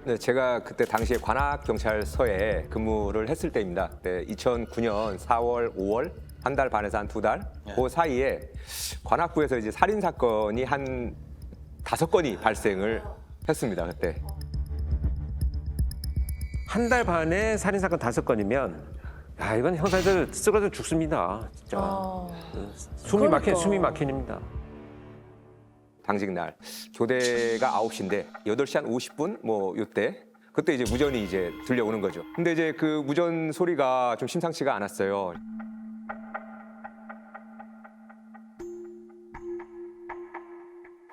네, 제가 그때 당시에 관악경찰서에 근무를 했을 때입니다. 네, 2009년 4월, 5월 한 달 반에서 한 두 달, 그 사이에 관악구에서 이제 살인 사건이 한 5건이 발생을 했습니다. 그때. 한 달 반에 살인 사건 5건이면 야 이건 형사들 쓰러져 죽습니다. 진짜 그러니까. 숨이 막힙니다. 당직 날 교대가 9시인데 8시 한 50분 뭐 요때 그때 이제 무전이 이제 들려오는 거죠. 근데 이제 그 무전 소리가 좀 심상치가 않았어요.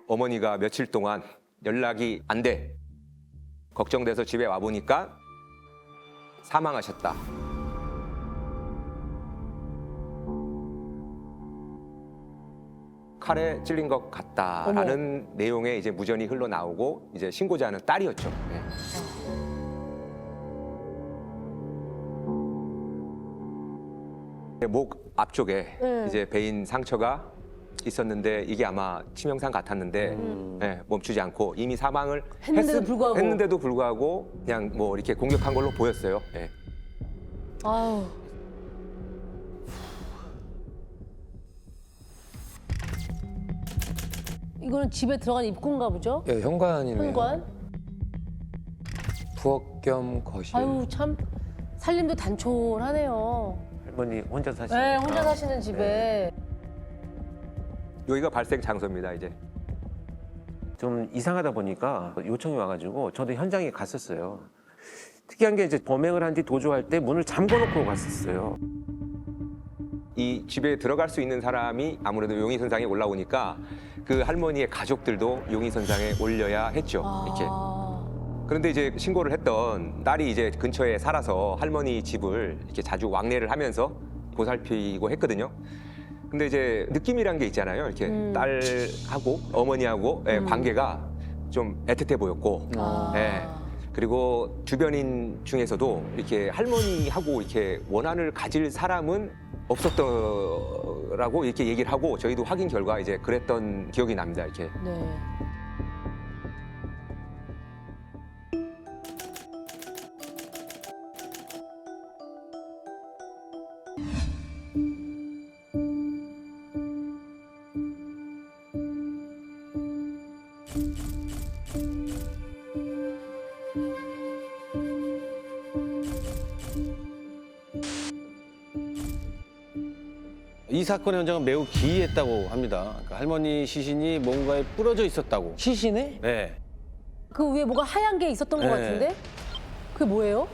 어머니가 며칠 동안 연락이 안 돼. 걱정돼서 집에 와 보니까 사망하셨다. 칼에 찔린 것 같다라는 내용의 이제 무전이 흘러나오고 이제 신고자는 딸이었죠. 네. 목 앞쪽에 이제 베인 상처가 있었는데 이게 아마 치명상 같았는데 네, 멈추지 않고 이미 사망을 했는데도 불구하고 그냥 뭐 이렇게 공격한 걸로 보였어요. 네. 아유. 이거는 집에 들어간 입구인가 보죠? 예, 현관이네요. 현관? 부엌 겸 거실. 아유 참 살림도 단촐하네요. 할머니 혼자 사시니까. 네, 혼자 사시는 집에. 여기가 발생 장소입니다. 이제 좀 이상하다 보니까 요청이 와가지고 저도 현장에 갔었어요. 특이한 게 이제 범행을 한 뒤 도주할 때 문을 잠궈놓고 갔었어요. 이 집에 들어갈 수 있는 사람이 아무래도 용의선상에 올라오니까 그 할머니의 가족들도 용의선상에 올려야 했죠. 이렇게. 그런데 이제 신고를 했던 딸이 이제 근처에 살아서 할머니 집을 이렇게 자주 왕래를 하면서 보살피고 했거든요. 근데 이제 느낌이란 게 있잖아요. 이렇게 딸하고 어머니하고 관계가 좀 애틋해 보였고, 예. 그리고 주변인 중에서도 이렇게 할머니하고 이렇게 원한을 가질 사람은 없었더라고 이렇게 얘기를 하고 저희도 확인 결과 이제 그랬던 기억이 납니다. 이렇게. 네. 이 사건의 현장은 매우 기이했다고 합니다. 그러니까 할머니 시신이 뭔가에 부러져 있었다고. 시신에? 네. 그 위에 뭐가 하얀 게 있었던 것 네. 같은데? 그게 뭐예요?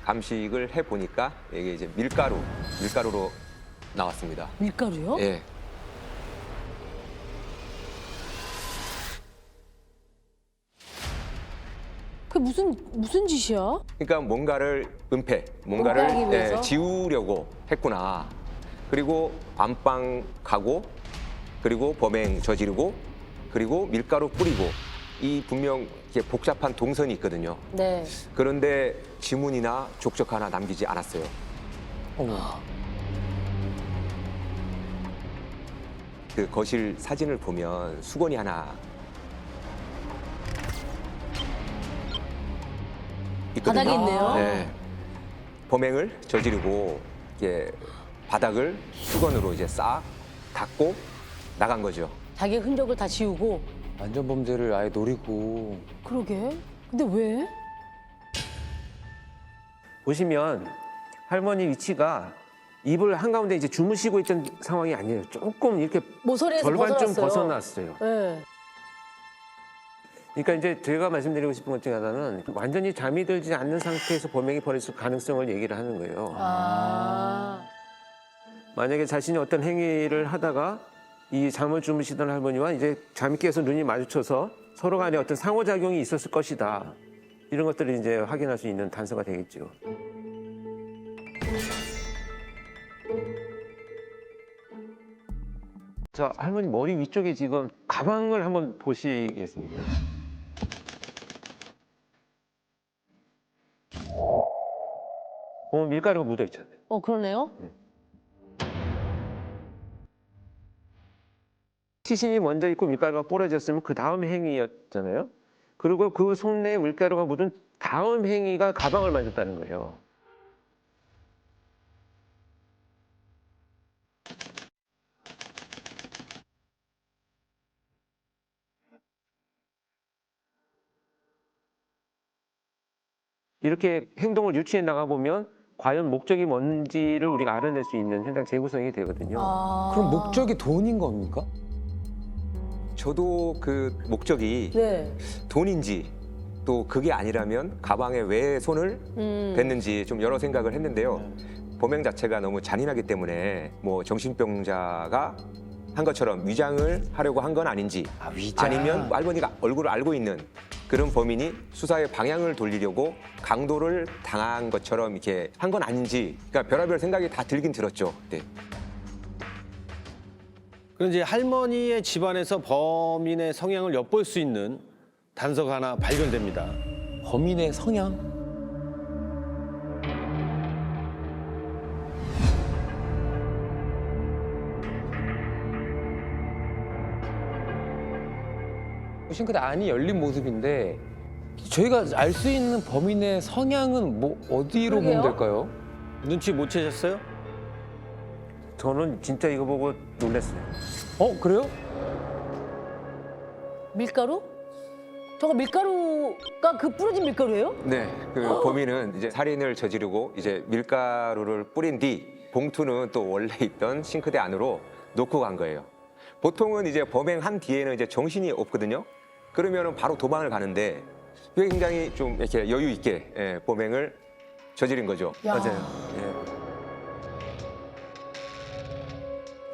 감식을 해 보니까 이게 이제 밀가루로 나왔습니다. 밀가루요? 예. 그게 무슨 짓이야? 그러니까 뭔가를 은폐하기 뭔가를 위해서? 지우려고 했구나. 그리고 안방 가고, 그리고 범행 저지르고, 그리고 밀가루 뿌리고, 이 분명 이렇게 복잡한 동선이 있거든요. 네. 그런데 지문이나 족적 하나 남기지 않았어요. 그 거실 사진을 보면 수건이 하나 있거든요. 바닥에 있네요. 네. 범행을 저지르고 이게 바닥을 수건으로 이제 싹 닦고 나간 거죠. 자기 흔적을 다 지우고. 안전 범죄를 아예 노리고. 그러게. 근데 왜? 보시면 할머니 위치가 이불 한가운데 이제 주무시고 있던 상황이 아니에요. 조금 이렇게 모서리에서 절반 좀 벗어났어요. 벗어났어요. 네. 그러니까 이제 제가 말씀드리고 싶은 것 중에 하나는 완전히 잠이 들지 않는 상태에서 범행이 벌어질 가능성을 얘기를 하는 거예요. 만약에 자신이 어떤 행위를 하다가 이 잠을 주무시던 할머니와 이제 잠이 깨서 눈이 마주쳐서 서로 간에 어떤 상호작용이 있었을 것이다. 이런 것들을 이제 확인할 수 있는 단서가 되겠죠. 자, 할머니 머리 위쪽에 지금 가방을 한번 보시겠습니까? 밀가루가 묻어 있잖아요. 그러네요. 시신이 먼저 있고 밀가루가 뿌려졌으면 그 다음 행위였잖아요. 그리고 그 손에 밀가루가 묻은 다음 행위가 가방을 만졌다는 거예요. 이렇게 행동을 유추해 나가 보면 과연 목적이 뭔지를 우리가 알아낼 수 있는 현장 재구성이 되거든요. 아. 그럼 목적이 돈인 겁니까? 저도 그 목적이 네. 돈인지 또 그게 아니라면 가방에 왜 손을 댔는지 좀 여러 생각을 했는데요. 범행 자체가 너무 잔인하기 때문에 뭐 정신병자가 한 것처럼 위장을 하려고 한 건 아닌지 위장. 아니면 할머니가 얼굴을 알고 있는 그런 범인이 수사의 방향을 돌리려고 강도를 당한 것처럼 이렇게 한 건 아닌지 그러니까 별의별 생각이 다 들긴 들었죠. 네. 그럼 이제 할머니의 집안에서 범인의 성향을 엿볼 수 있는 단서가 하나 발견됩니다. 범인의 성향? 싱크대 안이 열린 모습인데 저희가 알 수 있는 범인의 성향은 뭐 어디로 보면 그러게요. 될까요? 눈치 못 채셨어요? 저는 진짜 이거 보고 놀랐어요. 그래요? 밀가루? 저거 밀가루가 그 부러진 밀가루예요? 네, 그 범인은 이제 살인을 저지르고 이제 밀가루를 뿌린 뒤 봉투는 또 원래 있던 싱크대 안으로 놓고 간 거예요. 보통은 이제 범행한 뒤에는 이제 정신이 없거든요. 그러면은 바로 도망을 가는데 이게 굉장히 좀 이렇게 여유 있게 범행을 저지른 거죠. 야. 맞아요. 예.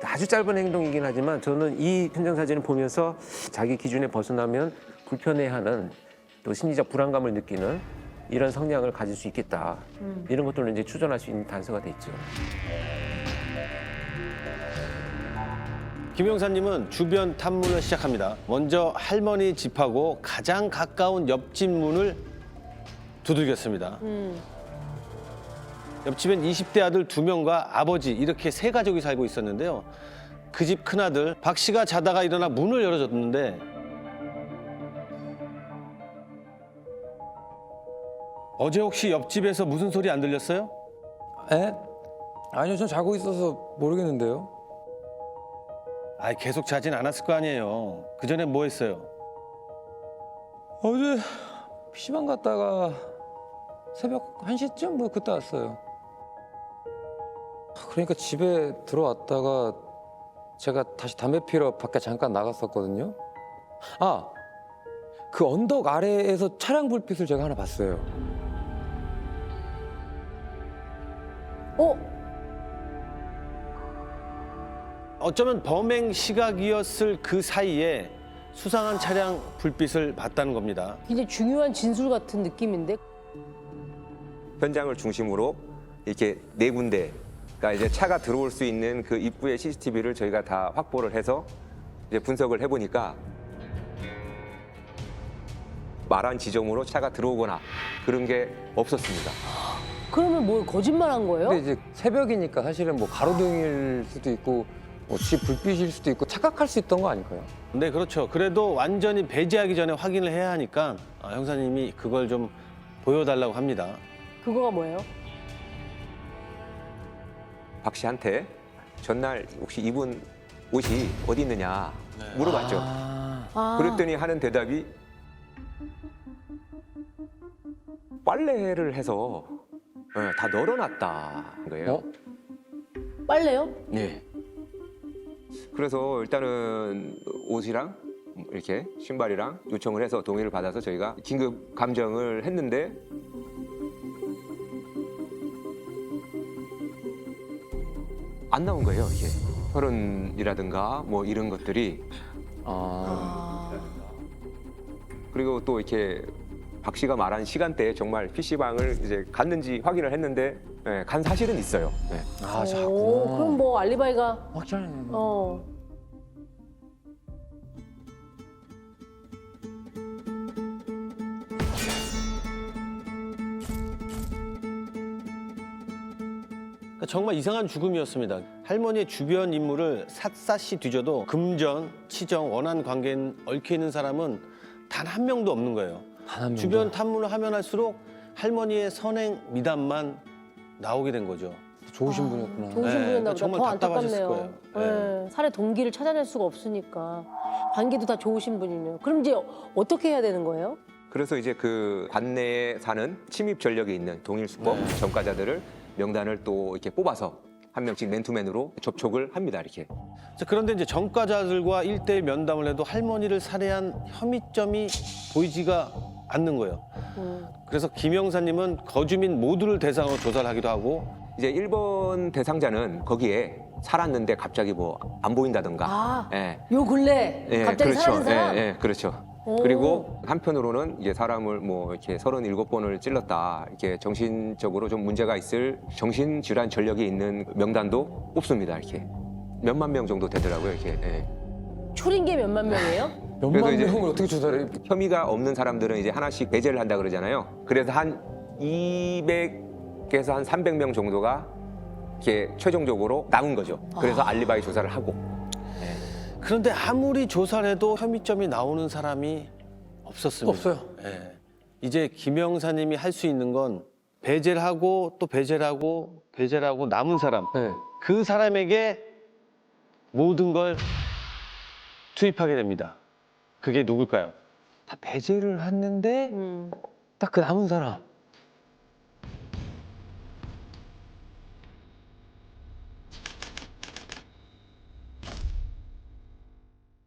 아주 짧은 행동이긴 하지만 저는 이 현장 사진을 보면서 자기 기준에 벗어나면 불편해하는 또 심리적 불안감을 느끼는 이런 성향을 가질 수 있겠다. 이런 것들을 이제 추정할 수 있는 단서가 됐죠. 김 형사님은 주변 탐문을 시작합니다. 먼저 할머니 집하고 가장 가까운 옆집 문을 두들겼습니다. 옆집엔 20대 아들 2명과 아버지 이렇게 세 가족이 살고 있었는데요. 그 집 큰아들 박 씨가 자다가 일어나 문을 열어줬는데 어제 혹시 옆집에서 무슨 소리 안 들렸어요? 에? 아니요, 전 자고 있어서 모르겠는데요. 계속 자진 않았을 거 아니에요. 그 전에 뭐 했어요? 어제 PC방 갔다가 새벽 1시쯤 뭐 그때 왔어요. 그러니까 집에 들어왔다가 제가 다시 담배 피러 밖에 잠깐 나갔었거든요. 그 언덕 아래에서 차량 불빛을 제가 하나 봤어요. 어쩌면 범행 시각이었을 그 사이에 수상한 차량 불빛을 봤다는 겁니다. 굉장히 중요한 진술 같은 느낌인데. 현장을 중심으로 이렇게 네 군데가 이제 차가 들어올 수 있는 그 입구의 CCTV를 저희가 다 확보를 해서 이제 분석을 해보니까 말한 지점으로 차가 들어오거나 그런 게 없었습니다. 그러면 뭐 거짓말한 거예요? 근데 이제 새벽이니까 사실은 뭐 가로등일 수도 있고 뭐 집 불빛일 수도 있고 착각할 수 있던 거 아닐까요? 네, 그렇죠. 그래도 완전히 배제하기 전에 확인을 해야 하니까 형사님이 그걸 좀 보여달라고 합니다. 그거가 뭐예요? 박 씨한테 전날 혹시 입은 옷이 어디 있느냐 물어봤죠. 아. 그랬더니 하는 대답이 빨래를 해서 다 널어놨다는 거예요. 빨래요? 네. 그래서 일단은 옷이랑 이렇게 신발이랑 요청을 해서 동의를 받아서 저희가 긴급 감정을 했는데 안 나온 거예요, 이게. 혈흔이라든가 뭐 이런 것들이. 그리고 또 이렇게 박 씨가 말한 시간대에 정말 PC방을 이제 갔는지 확인을 했는데 간 사실은 있어요. 네. 그럼 뭐 알리바이가 확실하네. 정말 이상한 죽음이었습니다. 할머니의 주변 인물을 샅샅이 뒤져도 금전, 치정, 원한 관계에 얽혀 있는 사람은 단 한 명도 없는 거예요. 단 한 명도. 주변 탐문을 하면 할수록 할머니의 선행 미담만 나오게 된 거죠. 좋으신 분이었구나. 좋으신 네, 분이었나 보다. 정말 더 답답하셨을 안타깝네요. 거예요. 네. 살해 동기를 찾아낼 수가 없으니까. 관계도 다 좋으신 분이면. 그럼 이제 어떻게 해야 되는 거예요? 그래서 이제 그 관내에 사는 침입 전력이 있는 동일수법 전과자들을 명단을 또 이렇게 뽑아서 한 명씩 맨투맨으로 접촉을 합니다. 이렇게. 자, 그런데 이제 전과자들과 1대1 면담을 해도 할머니를 살해한 혐의점이 보이지가 않는 거예요. 그래서 김 형사님은 거주민 모두를 대상으로 조사를 하기도 하고 이제 1번 대상자는 거기에 살았는데 갑자기 뭐 안 보인다든가. 아, 예. 요 근래 예, 갑자기 그렇죠. 사라진 사람? 예, 예, 그렇죠. 오. 그리고 한편으로는 이제 사람을 뭐 이렇게 37번을 찔렀다. 이렇게 정신적으로 좀 문제가 있을 정신질환 전력이 있는 명단도 뽑습니다. 이렇게. 몇만 명 정도 되더라고요. 이렇게. 예. 추린 게 몇만 명이에요? 그래도 몇만 이제- 명을 어떻게 조사를 해? 혐의가 없는 사람들은 이제 하나씩 배제를 한다 그러잖아요. 그래서 한 200에서 한 300명 정도가 이렇게 최종적으로 남은 거죠. 그래서 알리바이 조사를 하고. 그런데 아무리 조사를 해도 혐의점이 나오는 사람이 없었습니다. 없어요. 예. 이제 김 형사님이 할 수 있는 건 배제를 하고 또 배제를 하고 배제를 하고 남은 사람 네. 그 사람에게 모든 걸 투입하게 됩니다. 그게 누굴까요? 다 배제를 했는데 딱 그 남은 사람.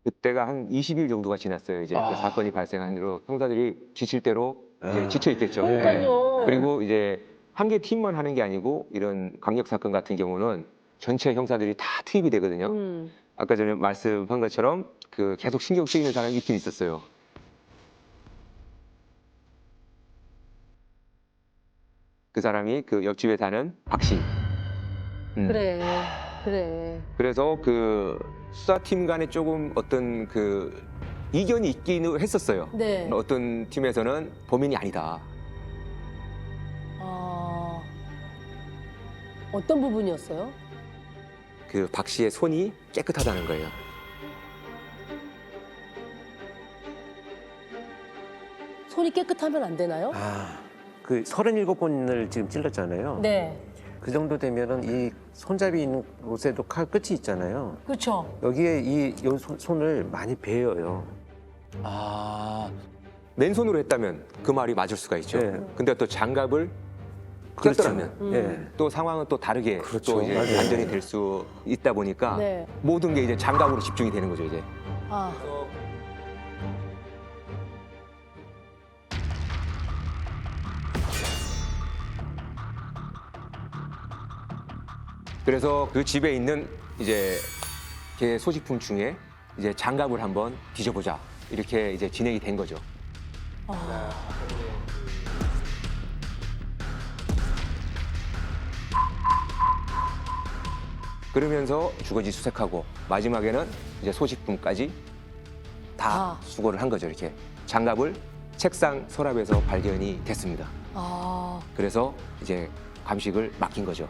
그때가 한 20일 정도가 지났어요. 이제 그 사건이 발생한 뒤로 형사들이 지칠 대로 이제 지쳐 있겠죠. 그러니까요. 그리고 이제 한 개 팀만 하는 게 아니고 이런 강력 사건 같은 경우는 전체 형사들이 다 투입이 되거든요. 아까 전에 말씀한 것처럼 그 계속 신경 쓰이는 사람이 있긴 있었어요. 그 사람이 그 옆집에 사는 박 씨. 그래, 그래. 그래서 그 수사팀 간에 조금 어떤 그 이견이 있긴 했었어요. 네. 어떤 팀에서는 범인이 아니다. 아, 어떤 부분이었어요? 그 박 씨의 손이 깨끗하다는 거예요. 손이 깨끗하면 안 되나요? 아, 그 37번을 지금 찔렀잖아요. 네. 그 정도 되면은 이 손잡이 있는 곳에도 칼 끝이 있잖아요. 그렇죠. 여기에 이 손을 많이 베어요. 아, 맨손으로 했다면 그 말이 맞을 수가 있죠. 네. 근데 또 장갑을 그렇죠. 꼈더라면 예. 또 상황은 또 다르게 그렇죠. 또 이제 맞아요. 반전이 될 수 있다 보니까 네. 모든 게 이제 장갑으로 집중이 되는 거죠, 이제. 아, 그래서 그 집에 있는 이제 제 소지품 중에 이제 장갑을 한번 뒤져보자. 이렇게 이제 진행이 된 거죠. 그러면서 주거지 수색하고 마지막에는 이제 소지품까지 다 아. 수거를 한 거죠. 이렇게 장갑을 책상 서랍에서 발견이 됐습니다. 아, 그래서 이제 감식을 맡긴 거죠.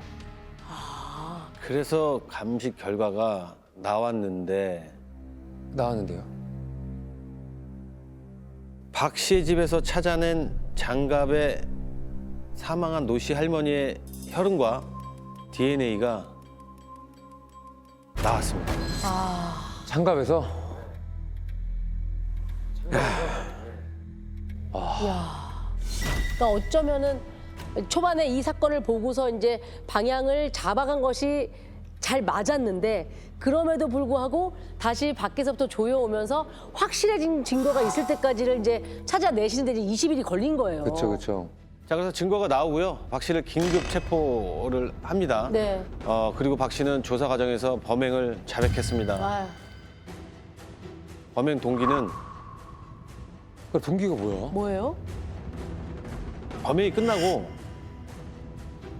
그래서 감식 결과가 나왔는데 나왔는데요. 박 씨의 집에서 찾아낸 장갑에 사망한 노 씨 할머니의 혈흔과 DNA가 나왔습니다. 장갑에서 그러니까 어쩌면은 초반에 이 사건을 보고서 이제 방향을 잡아간 것이 잘 맞았는데 그럼에도 불구하고 다시 밖에서부터 조여오면서 확실해진 증거가 있을 때까지를 이제 찾아내시는데 이제 20일이 걸린 거예요. 그렇죠, 그렇죠. 자, 그래서 증거가 나오고요. 박 씨를 긴급 체포를 합니다. 네. 그리고 박 씨는 조사 과정에서 범행을 자백했습니다. 아, 범행 동기는 그 동기가 뭐야? 뭐예요? 범행이 끝나고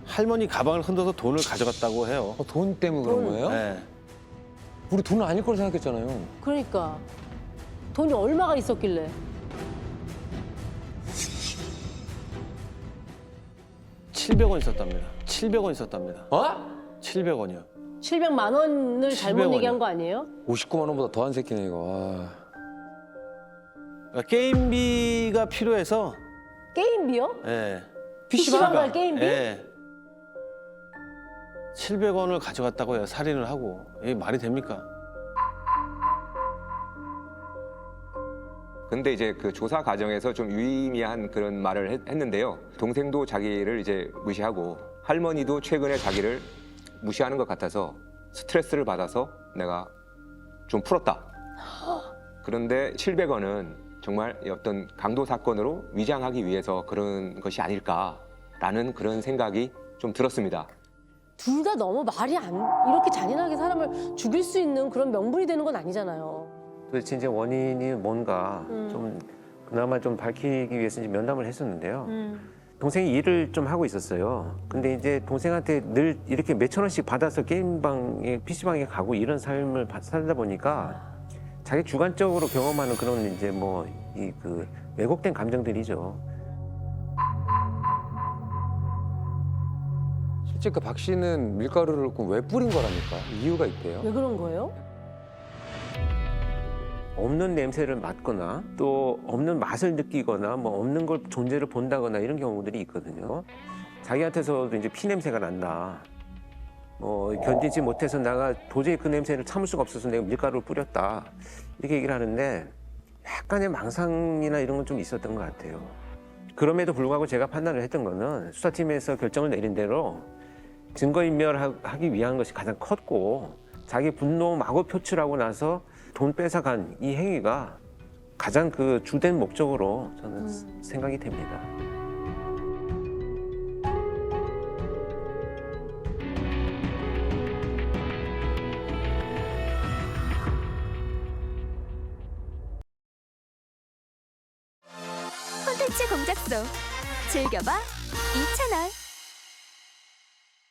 할머니 가방을 흔들어서 돈을 가져갔다고 해요. 돈 때문에 그런 거예요? 네. 우리 돈은 아닐 거라 생각했잖아요. 그러니까 돈이 얼마가 있었길래? 700원 있었답니다. 700원 있었답니다. 어? 700원이요. 700만 원을 잘못 700원 이요. 얘기한 거 아니에요? 59만 원보다 더한 새끼네 이거. 와. 그러니까 게임비가 필요해서 게임비요? 예. PC방 갈 게임비? 예. 700원을 가져갔다고 해요. 살인을 하고. 이게 말이 됩니까? 근데 이제 그 조사 과정에서 좀 유의미한 그런 말을 했는데요. 동생도 자기를 이제 무시하고 할머니도 최근에 자기를 무시하는 것 같아서 스트레스를 받아서 내가 좀 풀었다. 그런데 700원은 정말 어떤 강도 사건으로 위장하기 위해서 그런 것이 아닐까라는 그런 생각이 좀 들었습니다. 둘 다 너무 말이 안 이렇게 잔인하게 사람을 죽일 수 있는 그런 명분이 되는 건 아니잖아요. 도대체 이제 원인이 뭔가 좀 그나마 좀 밝히기 위해서 이제 면담을 했었는데요. 동생이 일을 좀 하고 있었어요. 근데 이제 동생한테 늘 이렇게 몇천 원씩 받아서 게임방에 PC방에 가고 이런 삶을 살다 보니까 자기 주관적으로 경험하는 그런 이제 뭐 이 그 왜곡된 감정들이죠. 실제 그 박 씨는 밀가루를 그럼 왜 뿌린 거랍니까? 이유가 있대요. 왜 그런 거예요? 없는 냄새를 맡거나 또 없는 맛을 느끼거나 뭐 없는 걸 존재를 본다거나 이런 경우들이 있거든요. 자기한테서도 이제 피 냄새가 난다. 뭐 견디지 못해서 내가 도저히 그 냄새를 참을 수가 없어서 내가 밀가루를 뿌렸다. 이렇게 얘기를 하는데 약간의 망상이나 이런 건 좀 있었던 것 같아요. 그럼에도 불구하고 제가 판단을 했던 거는 수사팀에서 결정을 내린 대로 증거인멸하기 위한 것이 가장 컸고 자기 분노 마구 표출하고 나서 돈 뺏어간 이 행위가 가장 그 주된 목적으로 저는 생각이 됩니다. 콘텐츠 공작소 즐겨봐 이채널.